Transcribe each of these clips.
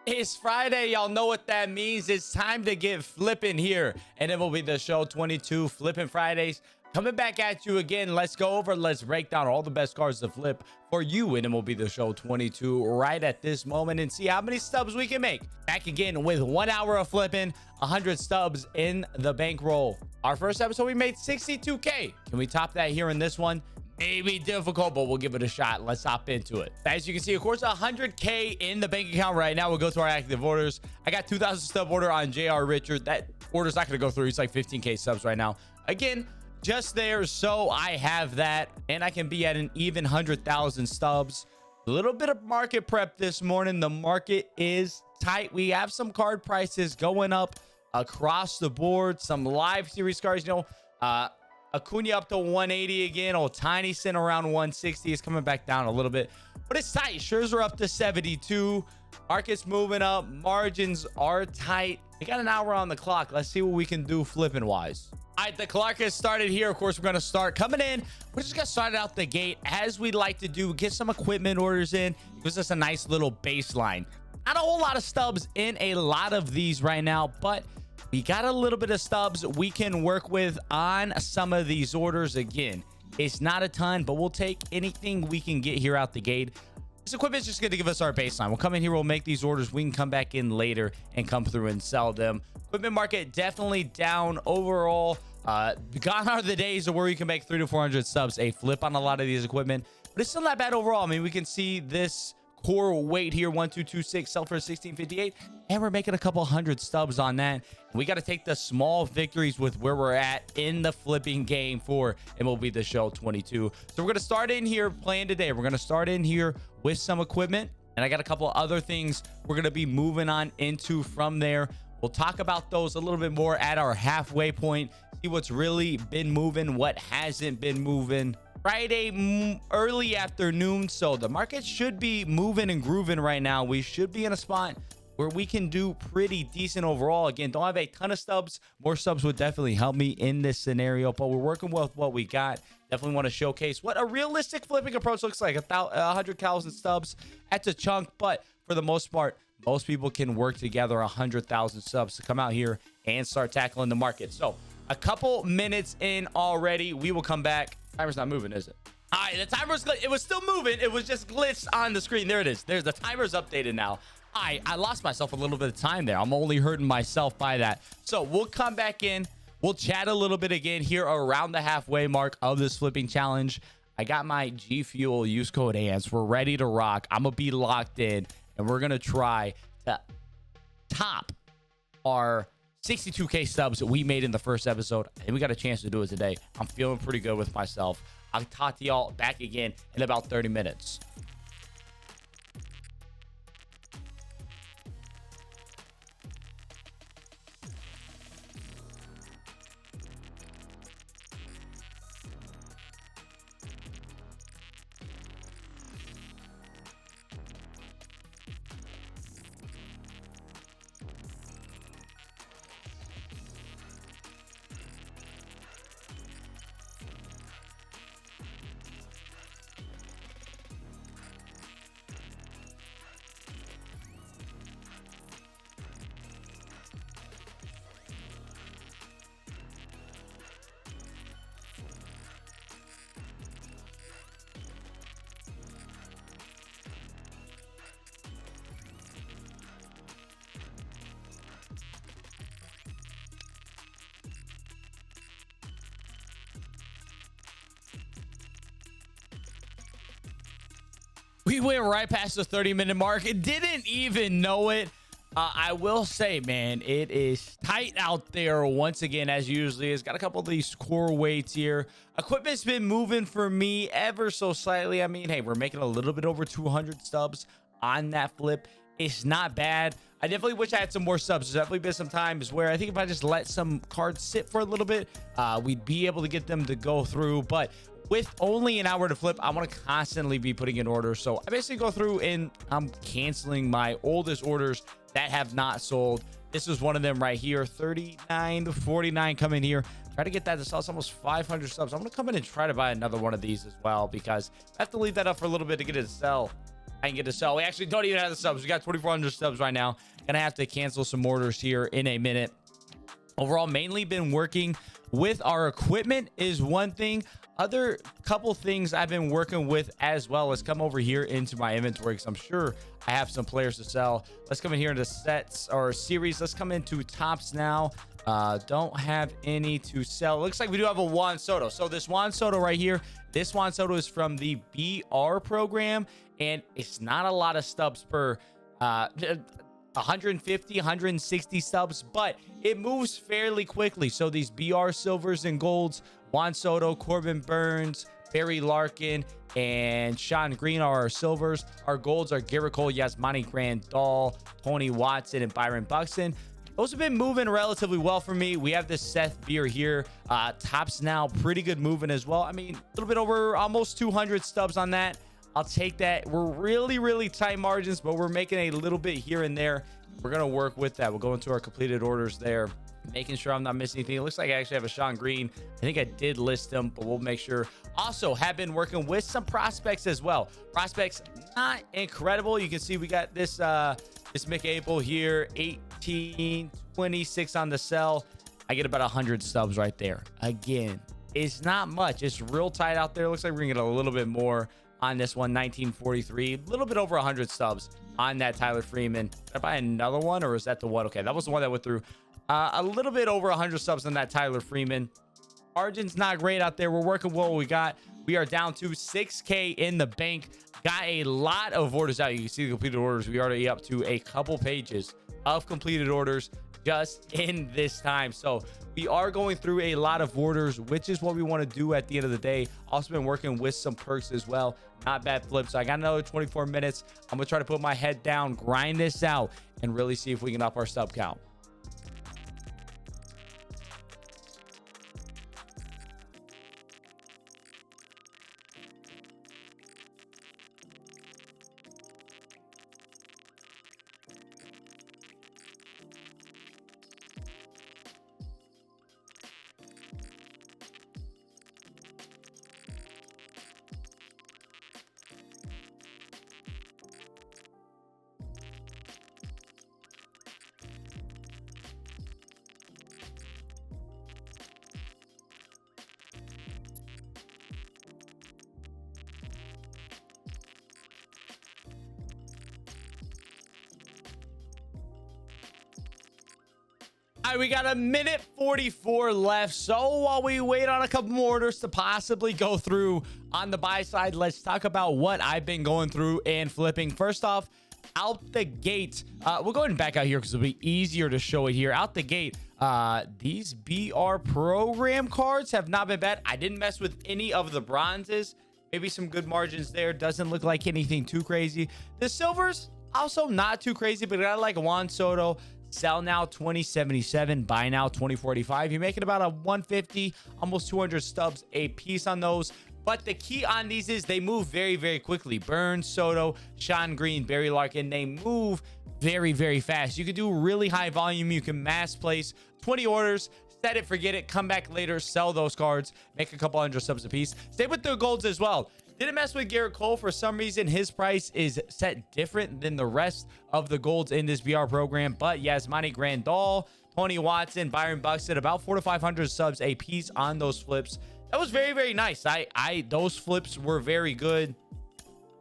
It's Friday. Y'all know what that means. It's time to get flipping here. And it will be the show 22 Flipping Fridays. Coming back at you again. Let's go over. Let's break down all the best cards to flip for you. And it will be the show 22 right at this moment and see how many stubs we can make. Back again with 1 hour of flipping, 100 stubs in the bankroll. Our first episode, we made 62K. Can we top that here in this one? Maybe difficult, but we'll give it a shot. Let's hop into it. As you can see, of course, 100K in the bank account right now. We'll go to our active orders. I got 2,000 stub order on JR Richard. That order's not going to go through. He's like 15K subs right now. Again, just there. So I have that, and I can be at an even 100,000 stubs. A little bit of market prep this morning. The market is tight. We have some card prices going up across the board. Some live series cards, you know, Acuna up to 180 again. Ohtani sitting around 160. Is coming back down a little bit, but it's tight. Scherzer up to 72. Market's moving up. Margins are tight. We got an hour on the clock. Let's see what we can do flipping wise. All right, the clock has started here. Of course, we're going to start coming in. We're just going to start out the gate as we like to do. Get some equipment orders in. Gives us a nice little baseline. Not a whole lot of stubs in a lot of these right now, but we got a little bit of stubs we can work with on some of these orders. Again, it's not a ton, but we'll take anything we can get here out the gate. This equipment is just going to give us our baseline. We'll come in here, we'll make these orders. We can come back in later and come through and sell them. Equipment market definitely down overall. Gone are the days of where you can make 300 to 400 subs a flip on a lot of these equipment, but it's still not bad overall. I mean, we can see this core weight here, 1226, sell for 1658, and we're making a couple hundred stubs on that. We got to take the small victories with where we're at in the flipping game for MLB The Show 22. So we're going to start in here playing today. We're going to start in here with some equipment, and I got a couple other things we're going to be moving on into from there. We'll talk about those a little bit more at our halfway point, see what's really been moving, what hasn't been moving. Friday early afternoon, so the market should be moving and grooving right now. We should be in a spot where we can do pretty decent overall. Again, don't have a ton of stubs. More stubs would definitely help me in this scenario, but we're working with what we got. Definitely want to showcase what a realistic flipping approach looks like. 100,000 stubs, that's a chunk, but for the most part, most people can work together 100,000 subs to come out here and start tackling the market. So a couple minutes in already, we will come back. Timer's not moving, is it? All right, the timer's, it was still moving. It was just glitched on the screen. There it is. There's the timer's updated now. I lost myself a little bit of time there. I'm only hurting myself by that. So we'll come back in. We'll chat a little bit again here around the halfway mark of this flipping challenge. I got my G Fuel use code Ance. We're ready to rock. I'm going to be locked in, and we're going to try to top our 62K subs that we made in the first episode, and we got a chance to do it today. I'm feeling pretty good with myself. I'll talk to y'all back again in about 30 minutes. We went right past the 30-minute mark. It didn't even know it. I will say, man, it is tight out there once again, as usually is. Got a couple of these core weights here. Equipment's been moving for me ever so slightly. I mean, hey, we're making a little bit over 200 stubs on that flip. It's not bad. I definitely wish I had some more subs. There's definitely been some times where I think if I just let some cards sit for a little bit, we'd be able to get them to go through. But with only an hour to flip, I want to constantly be putting in orders. So I basically go through and I'm canceling my oldest orders that have not sold. This is one of them right here. 39 to 49 coming here. Try to get that to sell. It's almost 500 subs. I'm going to come in and try to buy another one of these as well, because I have to leave that up for a little bit to get it to sell. I can get to sell. We actually don't even have the subs. We got 2,400 subs right now. Gonna have to cancel some orders here in a minute. Overall, mainly been working with our equipment is one thing. Other couple things I've been working with as well. Let's come over here into my inventory because I'm sure I have some players to sell. Let's come in here into sets or series. Let's come into tops now. Don't have any to sell. Looks like we do have a Juan Soto. So this Juan Soto right here, this Juan Soto is from the BR program, and it's not a lot of stubs per 150, 160 stubs, but it moves fairly quickly. So these BR silvers and golds, Juan Soto, Corbin Burns, Barry Larkin, and Sean Green are our silvers. Our golds are Garrett Cole, Yasmani Grandal, Tony Watson, and Byron Buxton. Those have been moving relatively well for me. We have this Seth Beer here. Tops now, pretty good moving as well. I mean, a little bit over almost 200 stubs on that. I'll take that. We're really tight margins, but we're making a little bit here and there. We're going to work with that. We'll go into our completed orders there, making sure I'm not missing anything. It looks like I actually have a Sean Green. I think I did list him, but we'll make sure. Also have been working with some prospects as well. Prospects, not incredible. You can see we got this McAble here, 1826 on the sell. I get about 100 stubs right there. Again, it's not much. It's real tight out there. Looks like we're going to get a little bit more on this one, 1943, a little bit over 100 stubs on that Tyler Freeman. Did I buy another one, or is that the one? Okay, that was the one that went through. A little bit over 100 stubs on that Tyler Freeman. Margin's not great out there. We're working with what we got. We are down to 6K in the bank. Got a lot of orders out. You can see the completed orders. We already up to a couple pages of completed orders just in this time. So we are going through a lot of orders, which is what we want to do at the end of the day. Also been working with some perks as well. Not bad flips. So I got another 24 minutes. I'm gonna try to put my head down, grind this out, and really see if we can up our sub count. All right, we got a minute 44 left. So while we wait on a couple more orders to possibly go through on the buy side, let's talk about what I've been going through and flipping. First off, out the gate, we'll go ahead and back out here because it'll be easier to show it here. Out the gate, these BR program cards have not been bad. I didn't mess with any of the bronzes. Maybe some good margins there. Doesn't look like anything too crazy. The silvers, also not too crazy, but I like Juan Soto. Sell now 2077, buy now 2045. You're making about a 150, almost 200 stubs a piece on those. But the key on these is they move very quickly. Burns, Soto, Sean Green, Barry Larkin, they move very fast. You can do really high volume. You can mass place 20 orders, set it, forget it, come back later, sell those cards, make a couple hundred subs a piece. Stay with the golds as well. Didn't mess with Garrett Cole. For some reason, his price is set different than the rest of the golds in this BR program. But Yasmani Grandal, Tony Watson, Byron Buxton, about 400 to 500 subs a piece on those flips. That was very nice. Those flips were very good.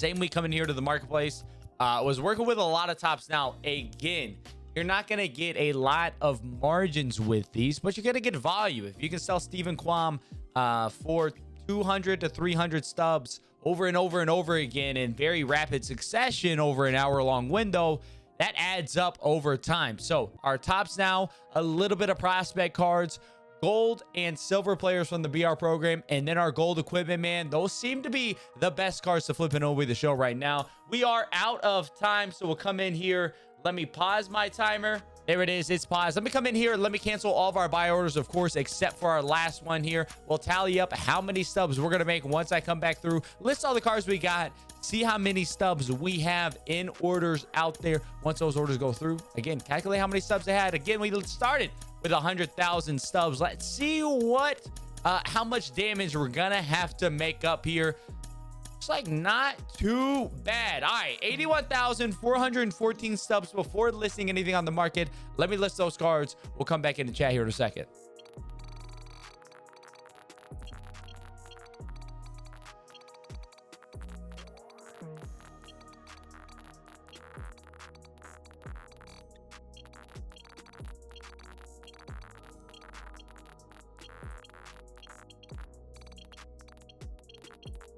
Same week coming here to the marketplace. Was working with a lot of tops. Now, again, you're not going to get a lot of margins with these, but you're going to get value. If you can sell Stephen Quam for 200 to 300 stubs over and over again in very rapid succession over an hour-long window, that adds up over time. So our tops now, a little bit of prospect cards, gold and silver players from the BR program, and then our gold equipment, man. Those seem to be the best cards to flip in MLB The Show right now. We are out of time, so we'll come in here. Let me pause my timer. There it is. It's paused. Let me come in here. Let me cancel all of our buy orders, of course, except for our last one here. We'll tally up how many stubs we're going to make once I come back through. List all the cards we got. See how many stubs we have in orders out there. Once those orders go through, again, calculate how many stubs they had. Again, we started with 100,000 stubs. Let's see how much damage we're going to have to make up here. Looks like not too bad. All right, 81,414 stubs before listing anything on the market. Let me list those cards. We'll come back in the chat here in a second.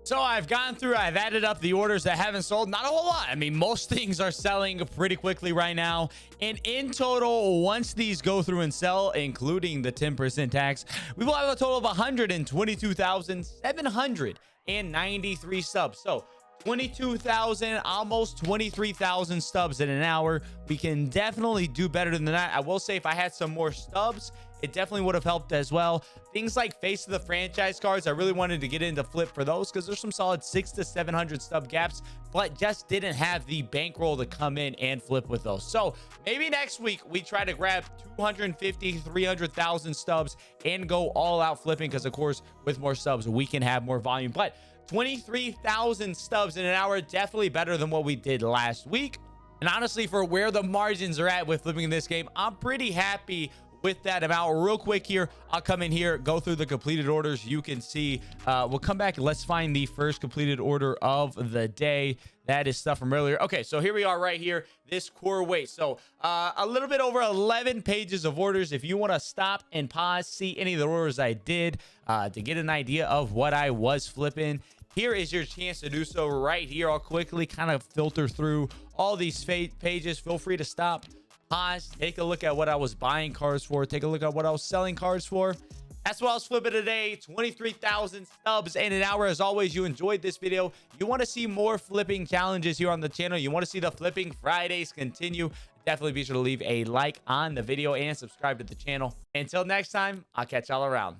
So I've gone through, I've added up the orders that haven't sold. Not a whole lot. I mean, most things are selling pretty quickly right now. And in total, once these go through and sell, including the 10% tax, we will have a total of 122,793 subs. So 22,000, almost 23,000 stubs in an hour. We can definitely do better than that. I will say if I had some more stubs, it definitely would have helped as well. Things like face of the franchise cards, I really wanted to get into flip for those because there's some solid 600 to 700 stub gaps, but just didn't have the bankroll to come in and flip with those. So maybe next week we try to grab 250, 300,000 stubs and go all out flipping because of course with more stubs we can have more volume. But 23,000 stubs in an hour, definitely better than what we did last week. And honestly, for where the margins are at with flipping in this game, I'm pretty happy with that amount. Real quick here, I'll come in here, go through the completed orders. You can see we'll come back. Let's find the first completed order of the day. That is stuff from earlier. Okay, so here we are right here, this core weight. So a little bit over 11 pages of orders. If you want to stop and pause, see any of the orders I did to get an idea of what I was flipping, here is your chance to do so right here. I'll quickly kind of filter through all these pages. Feel free to stop, pause, take a look at what I was buying cards for, take a look at what I was selling cards for. That's what I was flipping today. 23,000 stubs in an hour. As always, you enjoyed this video. You want to see more flipping challenges here on the channel. You want to see the flipping Fridays continue. Definitely be sure to leave a like on the video and subscribe to the channel. Until next time, I'll catch y'all around.